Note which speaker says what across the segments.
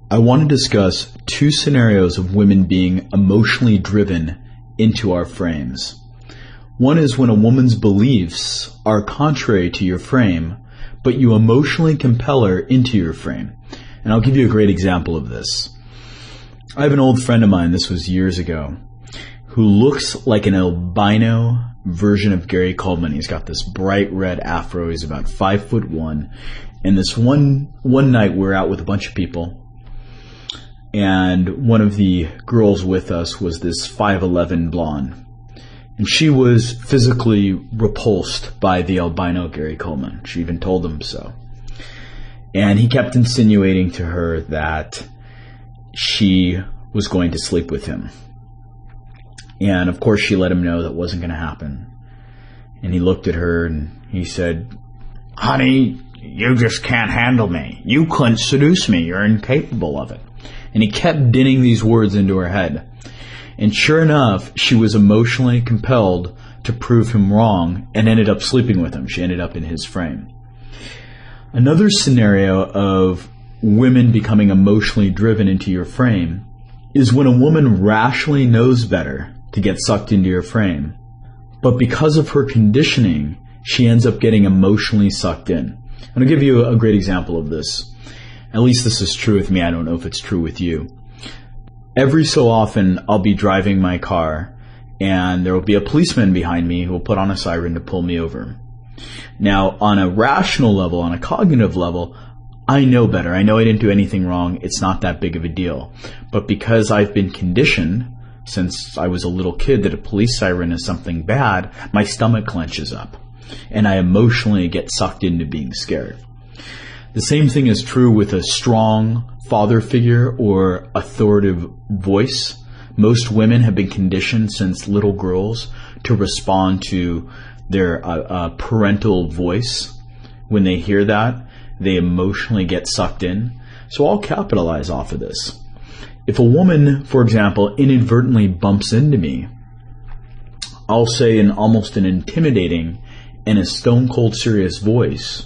Speaker 1: I want to discuss two scenarios of women being emotionally driven into our frames. One is when a woman's beliefs are contrary to your frame, but you emotionally compel her into your frame. And I'll give you a great example of this. I have an old friend of mine, this was years ago, who looks like an albino version of Gary Coleman. He's got this bright red afro. He's about 5'1". And this one night we were out with a bunch of people, and one of the girls with us was this 5'11" blonde. And she was physically repulsed by the albino Gary Coleman. She even told him so. And he kept insinuating to her that she was going to sleep with him. And of course she let him know that wasn't going to happen. And he looked at her and he said, "Honey, you just can't handle me. You couldn't seduce me. You're incapable of it." And he kept dinning these words into her head. And sure enough, she was emotionally compelled to prove him wrong and ended up sleeping with him. She ended up in his frame. Another scenario of women becoming emotionally driven into your frame is when a woman rationally knows better to get sucked into your frame, but because of her conditioning, she ends up getting emotionally sucked in. I'm going to give you a great example of this. At least this is true with me. I don't know if it's true with you. Every so often, I'll be driving my car, and there will be a policeman behind me who will put on a siren to pull me over. Now, on a rational level, on a cognitive level, I know better. I know I didn't do anything wrong. It's not that big of a deal. But because I've been conditioned since I was a little kid that a police siren is something bad, my stomach clenches up, and I emotionally get sucked into being scared. The same thing is true with a strong father figure or authoritative voice. Most women have been conditioned since little girls to respond to their parental voice. When they hear that, they emotionally get sucked in. So I'll capitalize off of this. If a woman, for example, inadvertently bumps into me, I'll say in almost an intimidating and a stone cold serious voice,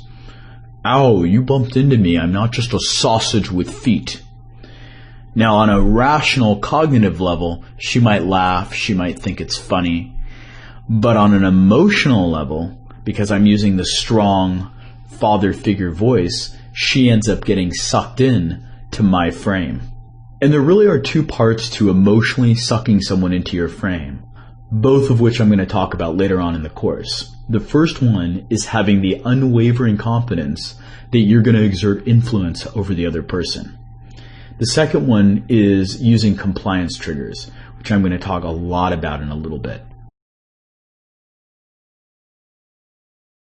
Speaker 1: "Ow, you bumped into me. I'm not just a sausage with feet." Now, on a rational cognitive level, she might laugh, she might think it's funny. But on an emotional level, because I'm using the strong father figure voice, she ends up getting sucked in to my frame. And there really are two parts to emotionally sucking someone into your frame, both of which I'm going to talk about later on in the course. The first one is having the unwavering confidence that you're going to exert influence over the other person. The second one is using compliance triggers, which I'm going to talk a lot about in a little bit.